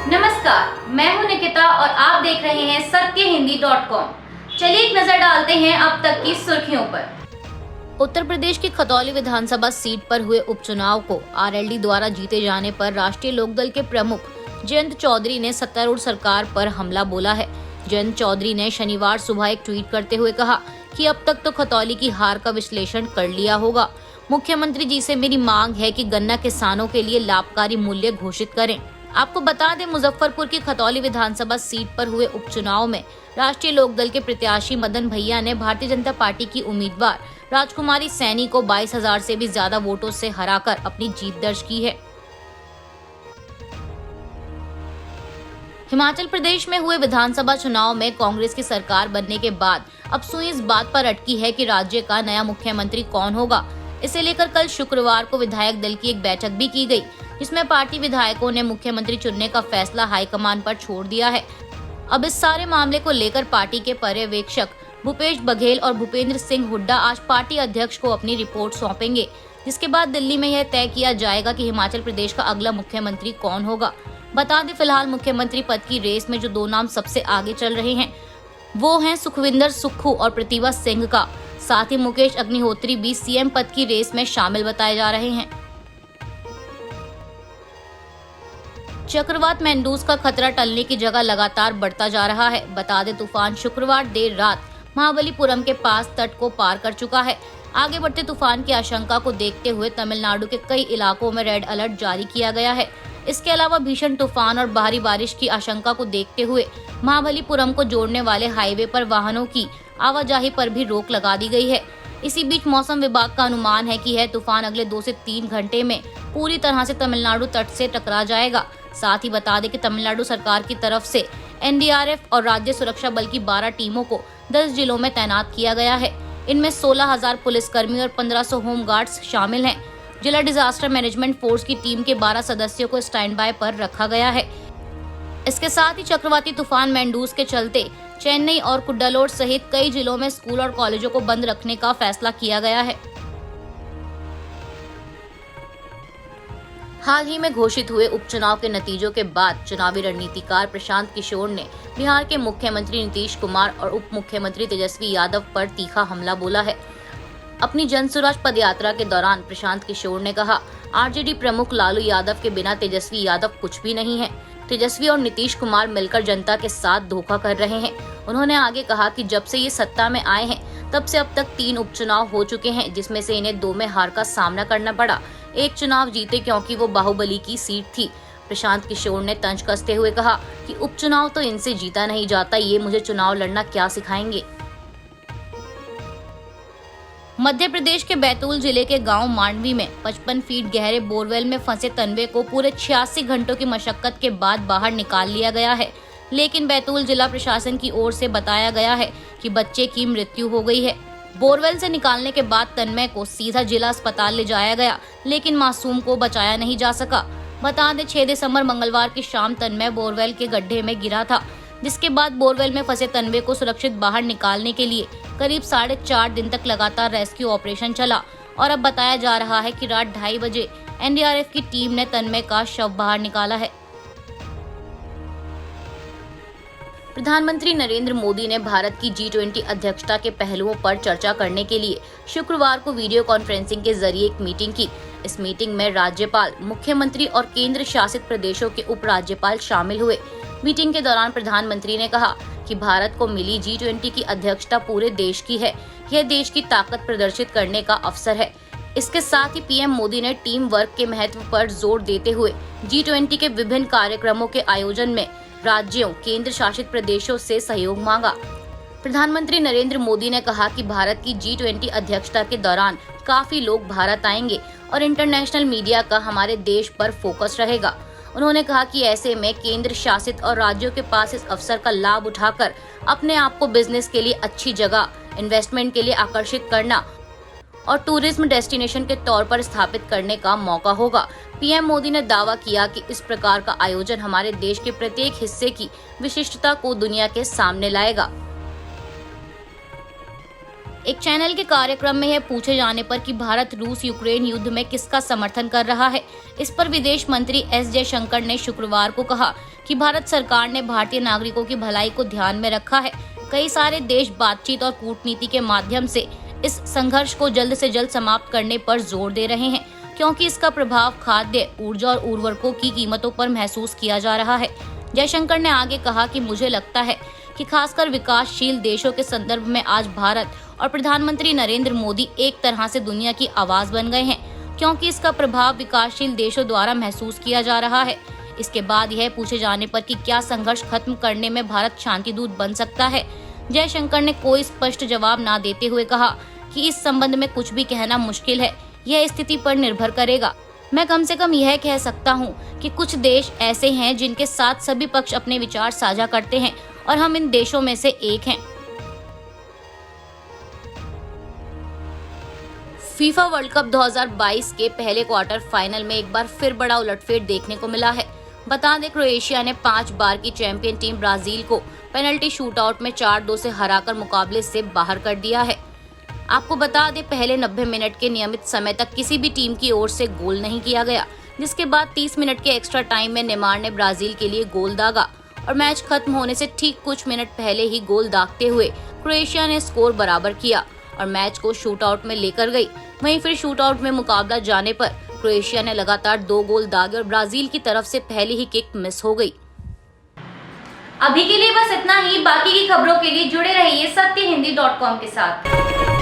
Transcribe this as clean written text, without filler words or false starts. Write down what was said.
नमस्कार, मैं हूं निकिता और आप देख रहे हैं सत्यहिंदी.com। चलिए एक नजर डालते हैं अब तक की सुर्खियों पर। उत्तर प्रदेश की खतौली विधानसभा सीट पर हुए उपचुनाव को आरएलडी द्वारा जीते जाने पर राष्ट्रीय लोकदल के प्रमुख जयंत चौधरी ने सत्तारूढ़ सरकार पर हमला बोला है। जयंत चौधरी ने शनिवार सुबह एक ट्वीट करते हुए कहा कि अब तक तो खतौली की हार का विश्लेषण कर लिया होगा। मुख्यमंत्री जी से मेरी मांग है कि गन्ना किसानों के लिए लाभकारी मूल्य घोषित करें। आपको बता दें, मुजफ्फरपुर की खतौली विधानसभा सीट पर हुए उपचुनाव में राष्ट्रीय लोकदल के प्रत्याशी मदन भैया ने भारतीय जनता पार्टी की उम्मीदवार राजकुमारी सैनी को 22,000 से भी ज्यादा वोटों से हराकर अपनी जीत दर्ज की है। हिमाचल प्रदेश में हुए विधानसभा चुनाव में कांग्रेस की सरकार बनने के बाद अब सुई इस बात पर अटकी है कि राज्य का नया मुख्यमंत्री कौन होगा। इसे लेकर कल शुक्रवार को विधायक दल की एक बैठक भी की गई, जिसमें पार्टी विधायकों ने मुख्यमंत्री चुनने का फैसला हाईकमान पर छोड़ दिया है। अब इस सारे मामले को लेकर पार्टी के पर्यवेक्षक भूपेश बघेल और भूपेंद्र सिंह हुड्डा आज पार्टी अध्यक्ष को अपनी रिपोर्ट सौंपेंगे, जिसके बाद दिल्ली में यह तय किया जाएगा कि हिमाचल प्रदेश का अगला मुख्यमंत्री कौन होगा। बता दें, फिलहाल मुख्यमंत्री पद की रेस में जो दो नाम सबसे आगे चल रहे हैं वो हैं सुखविंदर सुक्खू और प्रतिभा सिंह का। साथ ही मुकेश अग्निहोत्री भी सीएम पद की रेस में शामिल बताए जा रहे हैं। चक्रवात मैंडूज का खतरा टलने की जगह लगातार बढ़ता जा रहा है। बता दें, तूफान शुक्रवार देर रात महाबलीपुरम के पास तट को पार कर चुका है। आगे बढ़ते तूफान की आशंका को देखते हुए तमिलनाडु के कई इलाकों में रेड अलर्ट जारी किया गया है। इसके अलावा भीषण तूफान और भारी बारिश की आशंका को देखते हुए महाबलीपुरम को जोड़ने वाले हाईवे पर वाहनों की आवाजाही पर भी रोक लगा दी गई है। इसी बीच मौसम विभाग का अनुमान है कि यह तूफान अगले 2 से 3 घंटे में पूरी तरह से तमिलनाडु तट से टकरा जाएगा। साथ ही बता दें कि तमिलनाडु सरकार की तरफ से एनडीआरएफ और राज्य सुरक्षा बल की 12 टीमों को 10 जिलों में तैनात किया गया है। इनमें 16,000 पुलिसकर्मी और 1500 होम गार्ड्स शामिल हैं। जिला डिजास्टर मैनेजमेंट फोर्स की टीम के 12 सदस्यों को स्टैंड बाय पर रखा गया है। इसके साथ ही चक्रवाती तूफान मैंडूज के चलते चेन्नई और कुड्डालोर सहित कई जिलों में स्कूल और कॉलेजों को बंद रखने का फैसला किया गया है। हाल ही में घोषित हुए उपचुनाव के नतीजों के बाद चुनावी रणनीतिकार प्रशांत किशोर ने बिहार के मुख्यमंत्री नीतीश कुमार और उप मुख्यमंत्री तेजस्वी यादव पर तीखा हमला बोला है। अपनी जनसुराज पदयात्रा के दौरान प्रशांत किशोर ने कहा, आरजेडी प्रमुख लालू यादव के बिना तेजस्वी यादव कुछ भी नहीं है। तेजस्वी और नीतीश कुमार मिलकर जनता के साथ धोखा कर रहे हैं। उन्होंने आगे कहा कि जब से ये सत्ता में आए हैं तब से अब तक 3 उपचुनाव हो चुके हैं, जिसमें से इन्हें 2 में हार का सामना करना पड़ा। एक चुनाव जीते क्योंकि वो बाहुबली की सीट थी। प्रशांत किशोर ने तंज कसते हुए कहा कि उपचुनाव तो इनसे जीता नहीं जाता, ये मुझे चुनाव लड़ना क्या सिखाएंगे। मध्य प्रदेश के बैतूल जिले के गांव मांडवी में 55 फीट गहरे बोरवेल में फंसे तन्वे को पूरे 86 घंटों की मशक्कत के बाद बाहर निकाल लिया गया है, लेकिन बैतूल जिला प्रशासन की ओर से बताया गया है कि बच्चे की मृत्यु हो गई है। बोरवेल से निकालने के बाद तन्मय को सीधा जिला अस्पताल ले जाया गया, लेकिन मासूम को बचाया नहीं जा सका। बता दें, 6 दिसंबर मंगलवार की शाम तन्मय बोरवेल के गड्ढे में गिरा था, जिसके बाद बोरवेल में फंसे तन्वे को सुरक्षित बाहर निकालने के लिए करीब 4.5 दिन तक लगातार रेस्क्यू ऑपरेशन चला और अब बताया जा रहा है कि रात 2:30 बजे एनडीआरएफ की टीम ने तन्मय का शव बाहर निकाला है। प्रधानमंत्री नरेंद्र मोदी ने भारत की G20 अध्यक्षता के पहलुओं पर चर्चा करने के लिए शुक्रवार को वीडियो कॉन्फ्रेंसिंग के जरिए एक मीटिंग की। इस मीटिंग में राज्यपाल, मुख्यमंत्री और केंद्र शासित प्रदेशों के उपराज्यपाल शामिल हुए। मीटिंग के दौरान प्रधानमंत्री ने कहा कि भारत को मिली G20 की अध्यक्षता पूरे देश की है। यह देश की ताकत प्रदर्शित करने का अवसर है। इसके साथ ही पीएम मोदी ने टीम वर्क के महत्व पर जोर देते हुए G20 के विभिन्न कार्यक्रमों के आयोजन में राज्यों, केंद्र शासित प्रदेशों से सहयोग मांगा। प्रधानमंत्री नरेंद्र मोदी ने कहा कि भारत की G20 अध्यक्षता के दौरान काफी लोग भारत आएंगे और इंटरनेशनल मीडिया का हमारे देश पर फोकस रहेगा। उन्होंने कहा कि ऐसे में केंद्र शासित और राज्यों के पास इस अवसर का लाभ उठाकर अपने आप को बिजनेस के लिए अच्छी जगह, इन्वेस्टमेंट के लिए आकर्षित करना और टूरिज्म डेस्टिनेशन के तौर पर स्थापित करने का मौका होगा। पीएम मोदी ने दावा किया कि इस प्रकार का आयोजन हमारे देश के प्रत्येक हिस्से की विशिष्टता को दुनिया के सामने लाएगा। एक चैनल के कार्यक्रम में यह पूछे जाने पर कि भारत रूस यूक्रेन युद्ध में किसका समर्थन कर रहा है, इस पर विदेश मंत्री एस जयशंकर ने शुक्रवार को कहा कि भारत सरकार ने भारतीय नागरिकों की भलाई को ध्यान में रखा है। कई सारे देश बातचीत और कूटनीति के माध्यम से इस संघर्ष को जल्द से जल्द समाप्त करने पर जोर दे रहे हैं, क्योंकि इसका प्रभाव खाद्य, ऊर्जा और उर्वरकों की कीमतों पर महसूस किया जा रहा है। जयशंकर ने आगे कहा कि मुझे लगता है कि खासकर विकासशील देशों के संदर्भ में आज भारत और प्रधानमंत्री नरेंद्र मोदी एक तरह से दुनिया की आवाज बन गए हैं, क्योंकि इसका प्रभाव विकासशील देशों द्वारा महसूस किया जा रहा है। इसके बाद यह पूछे जाने पर कि क्या संघर्ष खत्म करने में भारत शांति दूत बन सकता है, जयशंकर ने कोई स्पष्ट जवाब न देते हुए कहा कि इस संबंध में कुछ भी कहना मुश्किल है, यह स्थिति पर निर्भर करेगा। मैं कम से कम यह कह सकता हूँ कि कुछ देश ऐसे हैं जिनके साथ सभी पक्ष अपने विचार साझा करते हैं और हम इन देशों में से एक हैं। फीफा वर्ल्ड कप 2022 के पहले क्वार्टर फाइनल में एक बार फिर बड़ा उलटफेर देखने को मिला है। बता दें, क्रोएशिया ने 5 बार की चैंपियन टीम ब्राजील को पेनल्टी शूटआउट में 4-2 से हराकर मुकाबले से बाहर कर दिया है। आपको बता दें, पहले 90 मिनट के नियमित समय तक किसी भी टीम की ओर से गोल नहीं किया गया, जिसके बाद 30 मिनट के एक्स्ट्रा टाइम में नेमार ने ब्राजील के लिए गोल दागा और मैच खत्म होने से ठीक कुछ मिनट पहले ही गोल दागते हुए क्रोएशिया ने स्कोर बराबर किया और मैच को शूटआउट में लेकर गई। वहीं फिर शूटआउट में मुकाबला जाने पर क्रोएशिया ने लगातार 2 गोल दागे और ब्राजील की तरफ से पहली ही किक मिस हो गई। अभी के लिए बस इतना ही। बाकी की खबरों के लिए जुड़े रहिए सत्यहिंदी.com के साथ।